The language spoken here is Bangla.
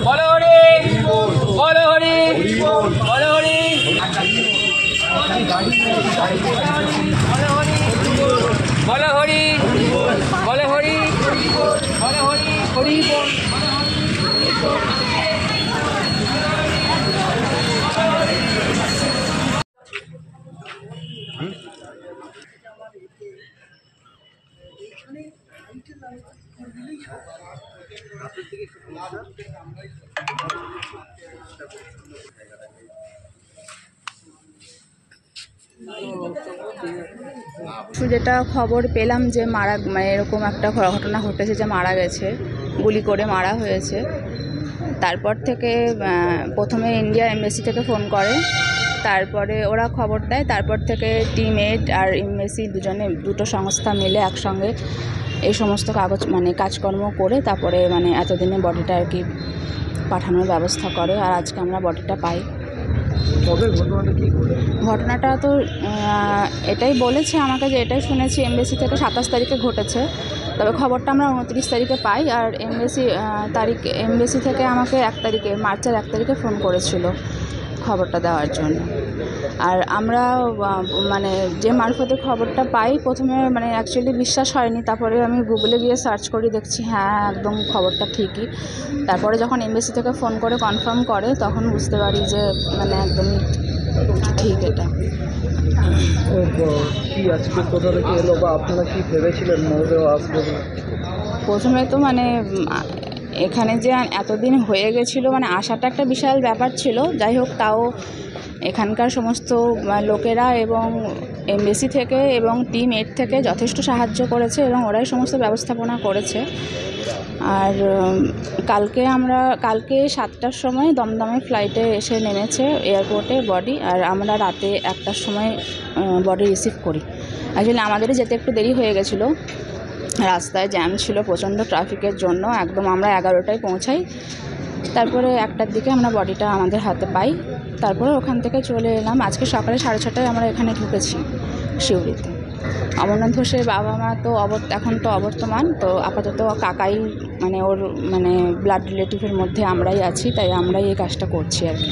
বলো হরি বলো হরি বলো হরি বলো হরি বলো হরি বলো হরি হরি বল। যেটা খবর পেলাম যে মানে এরকম একটা ঘটনা ঘটেছে যে মারা গেছে, গুলি করে মারা হয়েছে। তারপর থেকে প্রথমে ইন্ডিয়া এমবেসি থেকে ফোন করে, তারপরে ওরা খবর দেয়। তারপর থেকে টিম 8 আর এমবেসি দুটো সংস্থা মিলে একসঙ্গে এই সমস্ত কাজকর্ম করে তারপরে এতদিনে বডিটা আর কি পাঠানোর ব্যবস্থা করে। আর আজকে আমরা বডিটা পাই। ঘটনাটা তো এটাই বলেছে আমাকে, যে এটাই শুনেছি এমবেসি থেকে 27 তারিখে ঘটেছে, তবে খবরটা আমরা 29 তারিখে পাই। আর এমবেসি থেকে আমাকে 1 তারিখে, মার্চের 1 তারিখে ফোন করেছিল খবরটা দেওয়ার জন্য। আর আমরা যে মারফতে খবরটা পাই প্রথমে অ্যাকচুয়ালি বিশ্বাস হয়নি। তারপরে আমি গুগলে গিয়ে সার্চ করে দেখছি হ্যাঁ একদম খবরটা ঠিকই। তারপরে যখন এমবেসি থেকে ফোন করে কনফার্ম করে তখন বুঝতে পারি যে একদমই ঠিক এটা। কি আজকে কোথা থেকে এলো বা আপনারা কি ভেবেছিলেন মরদেহ আসবে? প্রথমে তো এখানে যে এতদিন হয়ে গেছিলো আসাটা একটা বিশাল ব্যাপার ছিল। যাই হোক, তাও এখানকার সমস্ত লোকেরা এবং এমবেসি থেকে এবং টিম 8 থেকে যথেষ্ট সাহায্য করেছে এবং ওরাই সমস্ত ব্যবস্থাপনা করেছে। আর কালকে 7টার সময় দমদমে ফ্লাইটে এসে নেমেছে এয়ারপোর্টে বডি। আর আমরা রাতে 1টার সময় বডি রিসিভ করি। অ্যাকচুয়ালি আমাদেরই যেতে একটু দেরি হয়ে গেছিলো, রাস্তায় জ্যাম ছিল প্রচণ্ড ট্রাফিকের জন্য। একদম আমরা 11টায় পৌঁছাই, তারপরে 1টার দিকে আমরা বডিটা আমাদের হাতে পাই। তারপরে ওখান থেকে চলে এলাম। আজকে সকালে 6:30টায় আমরা এখানে ঢুকেছি সিউড়িতে। অমরনাথ ঘোষের বাবা মা তো এখন তো অবর্তমান, তো আপাতত কাকাই ওর ব্লাড রিলেটিভের মধ্যে আমরাই আছি, তাই আমরাই এই কাজটা করছি আর কি।